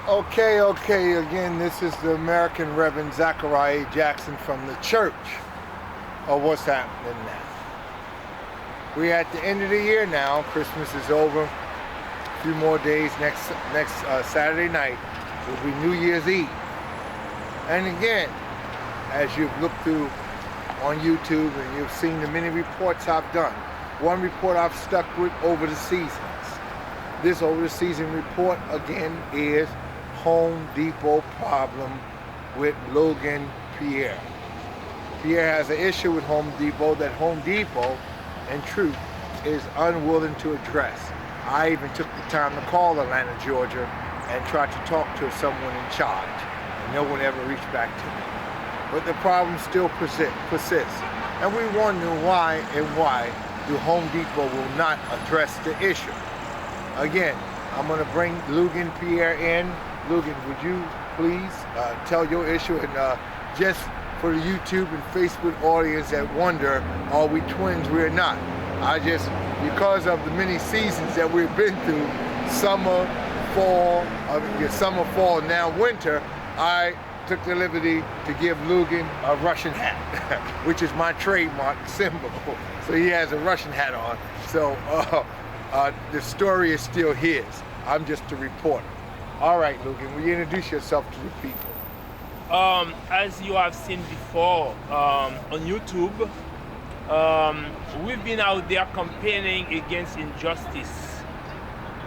Okay, again, this is the American Reverend Zachariah Jackson from the church of what's happening now. We're at the end of the year now. Christmas is over. A few more days. Next Saturday night will be New Year's Eve. And again, as you've looked through on YouTube and you've seen the many reports I've done, one report I've stuck with over the seasons. This over the season report again is Home Depot problem with Logan Pierre. Pierre has an issue with Home Depot that Home Depot, in truth, is unwilling to address. I even took the time to call Atlanta, Georgia, and tried to talk to someone in charge, and no one ever reached back to me. But the problem still persists, and we wonder why do Home Depot will not address the issue. Again, I'm going to bring Ludin Pierre in. Ludin, would you please tell your issue, and just for the YouTube and Facebook audience that wonder, are we twins? We're not. Because of the many seasons that we've been through, summer, fall, now winter, I took the liberty to give Ludin a Russian hat, which is my trademark symbol. So he has a Russian hat on. So the story is still his. I'm just a reporter. All right, Ludin, will you introduce yourself to the people? As you have seen before on YouTube, we've been out there campaigning against injustice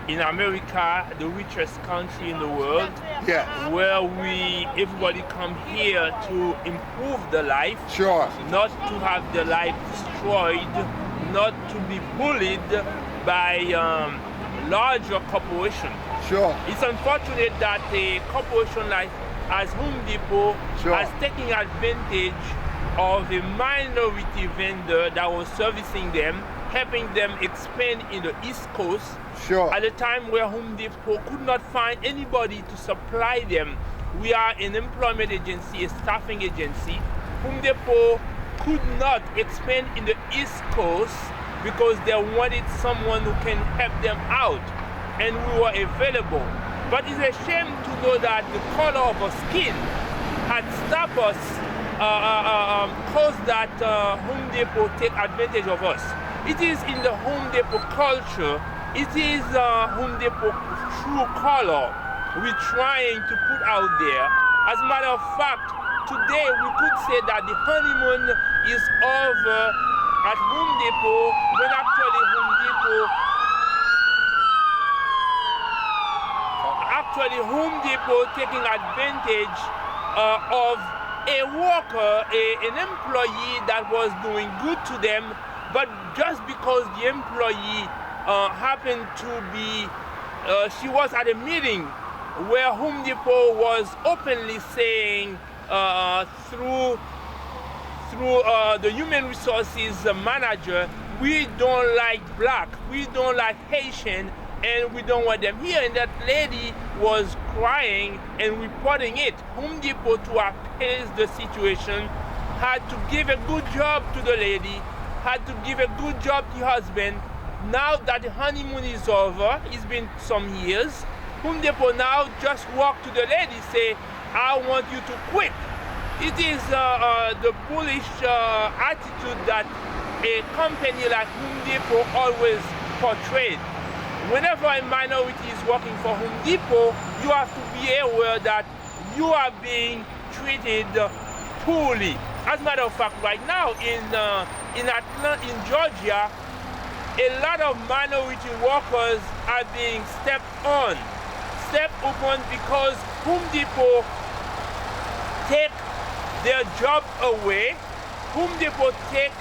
in America, the richest country in the world, yes, where everybody come here to improve the life, sure, not to have the life destroyed, not to be bullied by larger corporations. Sure. It's unfortunate that a corporation like as Home Depot has taken advantage of a minority vendor that was servicing them, helping them expand in the East Coast. Sure. At a time where Home Depot could not find anybody to supply them. We are an employment agency, a staffing agency. Home Depot could not expand in the East Coast because they wanted someone who can help them out, and we were available. But it's a shame to know that the color of our skin had stopped us, caused that Home Depot take advantage of us. It is in the Home Depot culture, it is Home Depot true color we're trying to put out there. As a matter of fact, today we could say that the honeymoon is over at Home Depot, when actually Home Depot taking advantage of a worker, an employee that was doing good to them, but just because the employee happened to be, she was at a meeting where Home Depot was openly saying through the human resources manager, we don't like black, we don't like Haitian, and we don't want them here. And that lady was crying and reporting it. Home Depot, to appease the situation, had to give a good job to the lady, had to give a good job to her husband. Now that the honeymoon is over, it's been some years, Home Depot now just walk to the lady, say, I want you to quit. It is the bullish attitude that a company like Home Depot always portrayed. Whenever a minority is working for Home Depot, you have to be aware that you are being treated poorly. As a matter of fact, right now in Atlanta, in Georgia, a lot of minority workers are being stepped upon because Home Depot take their job away. Home Depot take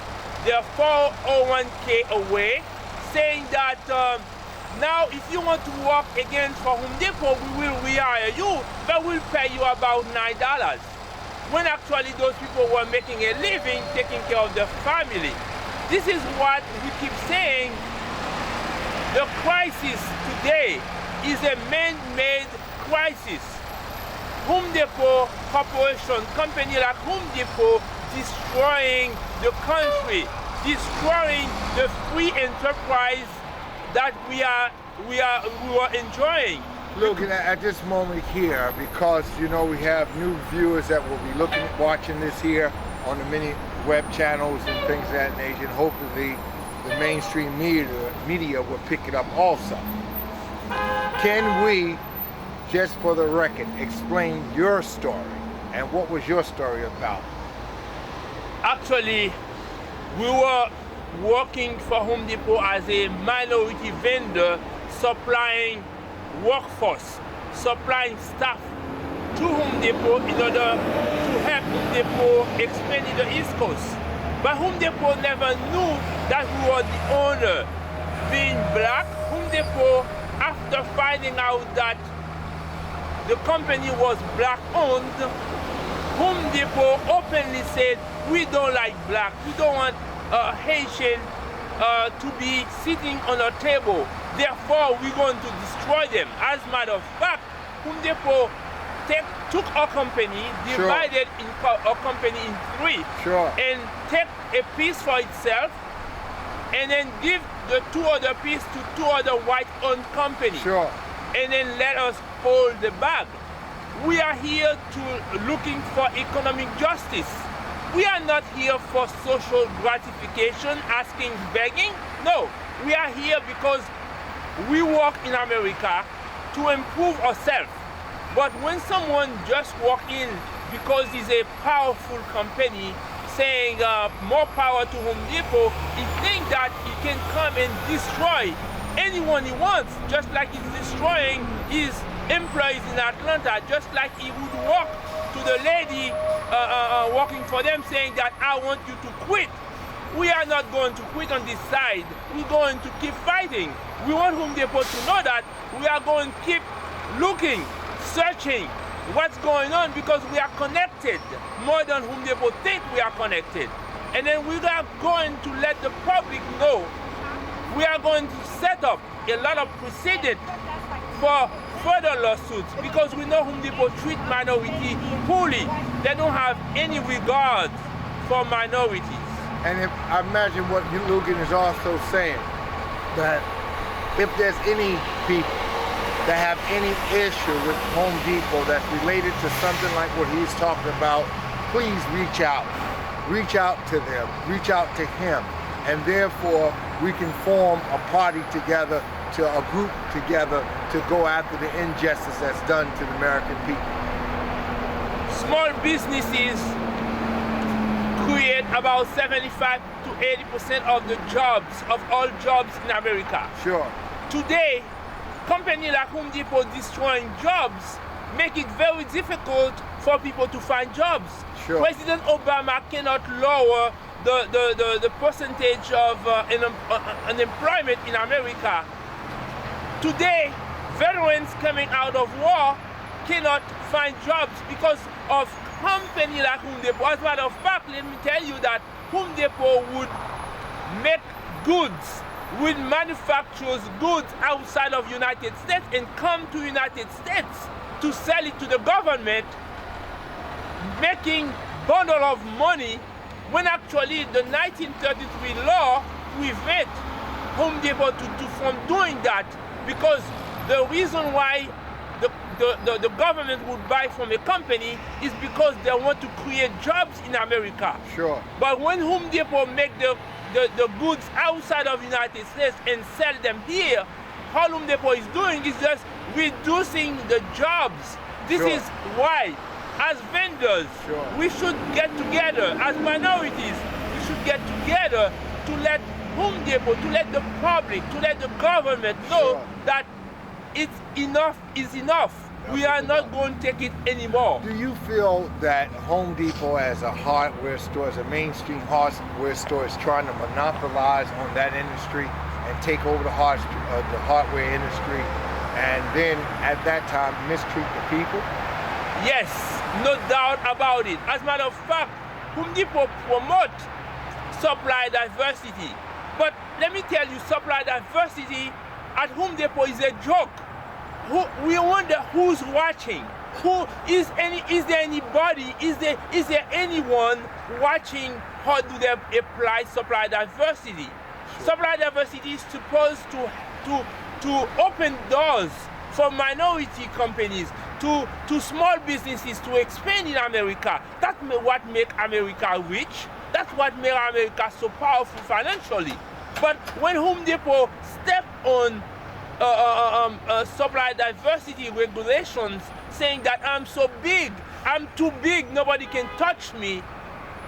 their 401k away, saying that now if you want to work again for Home Depot, we will rehire you, but we'll pay you about $9. When actually those people were making a living, taking care of their family. This is what we keep saying. The crisis today is a man-made crisis. Home Depot Corporation, company like Home Depot, destroying the country, destroying the free enterprise that we are enjoying. Looking at this moment here, because you know we have new viewers that will be watching this here on the many web channels and things of that nature, and hopefully the mainstream media will pick it up also. Can we, just for the record, explain your story and what was your story about? Actually, we were working for Home Depot as a minority vendor, supplying workforce, supplying staff to Home Depot in order to help Home Depot expand in the East Coast. But Home Depot never knew that we were the owner. Being black, Home Depot, after finding out that the company was black owned, Home Depot openly said, we don't like black, we don't want Haitian to be sitting on a table. Therefore, we're going to destroy them. As a matter of fact, Home Depot took our company, divided our company in three, and take a piece for itself, and then give the two other pieces to two other white-owned companies, and then let us hold the bag. We are here looking for economic justice. We are not here for social gratification, asking, begging. No, we are here because we work in America to improve ourselves. But when someone just walk in because he's a powerful company saying more power to Home Depot, he thinks that he can come and destroy anyone he wants, just like he's destroying his employees in Atlanta, just like he would walk to the lady working for them saying that I want you to quit. We are not going to quit on this side. We're going to keep fighting. We want Home Depot to know that we are going to keep looking, searching what's going on, because we are connected more than Home Depot think we are connected. And then we are going to let the public know. We are going to set up a lot of precedent for further lawsuits, because we know Home Depot treat minority poorly. They don't have any regard for minorities. And if I imagine what Ludin is also saying, that if there's any people that have any issue with Home Depot that's related to something like what he's talking about, please reach out. Reach out to them, reach out to him, and therefore we can form a party together, to a group together, to go after the injustice that's done to the American people. Small businesses create about 75 to 80% of the jobs, of all jobs in America. Today, companies like Home Depot destroying jobs make it very difficult for people to find jobs. President Obama cannot lower the percentage of unemployment in America. Today, veterans coming out of war cannot find jobs because of companies like Home Depot. As a matter of fact, let me tell you that Home Depot would make goods, would manufacture goods outside of United States and come to United States to sell it to the government, making bundle of money, when actually the 1933 law prevent Home Depot from doing that, because the reason why the government would buy from a company is because they want to create jobs in America. But when Home Depot make the goods outside of the United States and sell them here, all Home Depot is doing is just reducing the jobs. This is why, as vendors, we should get together. As minorities, we should get together to let Home Depot, to let the public, to let the government know that it's enough is enough. We are not going to take it anymore. Do you feel that Home Depot as a hardware store, as a mainstream hardware store, is trying to monopolize on that industry and take over the hardware industry, and then at that time mistreat the people? Yes, no doubt about it. As a matter of fact, Home Depot promotes supply diversity. But let me tell you, supply diversity at Home Depot is a joke. We wonder who's watching. Is there anybody? Is there anyone watching? How do they apply supply diversity? Supply diversity is supposed to open doors for minority companies to small businesses to expand in America. That's what makes America rich. That's what makes America so powerful financially. But when Home Depot step on supply diversity regulations, saying that I'm so big, I'm too big, nobody can touch me,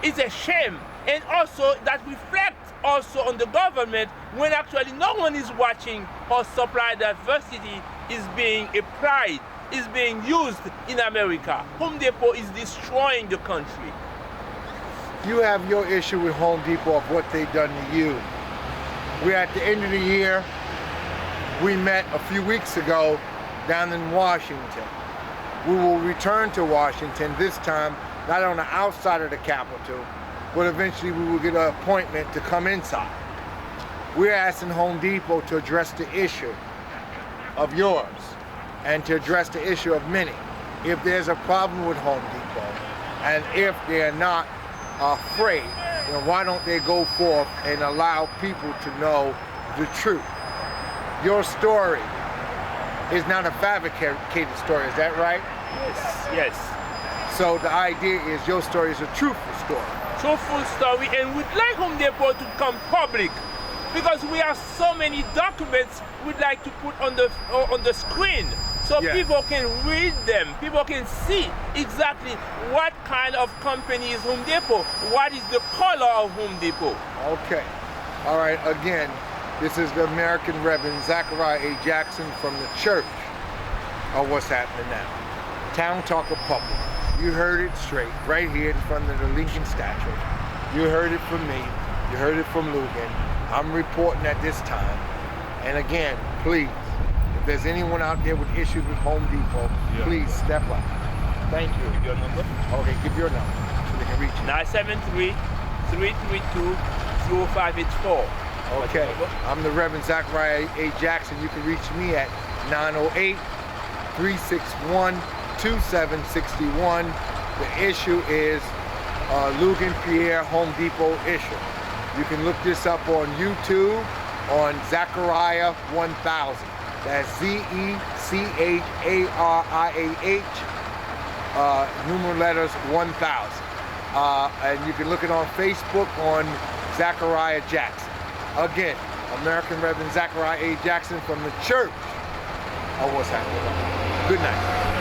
it's a shame. And also that reflects also on the government when actually no one is watching how supply diversity is being applied, is being used in America. Home Depot is destroying the country. You have your issue with Home Depot of what they've done to you. We're at the end of the year. We met a few weeks ago down in Washington. We will return to Washington, this time not on the outside of the Capitol, but eventually we will get an appointment to come inside. We're asking Home Depot to address the issue of yours and to address the issue of many. If there's a problem with Home Depot, and if they're not afraid, then why don't they go forth and allow people to know the truth? Your story is not a fabricated story, is that right? Yes. So the idea is your story is a truthful story. Truthful story, and we'd like Home Depot to come public because we have so many documents we'd like to put on the screen so people can read them, people can see exactly what kind of company is Home Depot, what is the color of Home Depot. Okay. All right, again, this is the American Reverend Zachariah A. Jackson from the church of What's Happening Now. Town Talker Public. You heard it straight, right here in front of the Lincoln statue. You heard it from me. You heard it from Ludin. I'm reporting at this time. And again, please, if there's anyone out there with issues with Home Depot, please step up. Thank you. Give your number? Okay, give your number so they can reach you. 973-332-0584. Okay, I'm the Reverend Zachariah A. Jackson. You can reach me at 908-361-2761. The issue is Ludin Pierre Home Depot issue. You can look this up on YouTube on Zachariah 1000. That's ZECHARIAH, numeral letters 1000. And you can look it on Facebook on Zachariah Jackson. Again, American Reverend Zachariah A. Jackson from the church of What's Happening. Good night.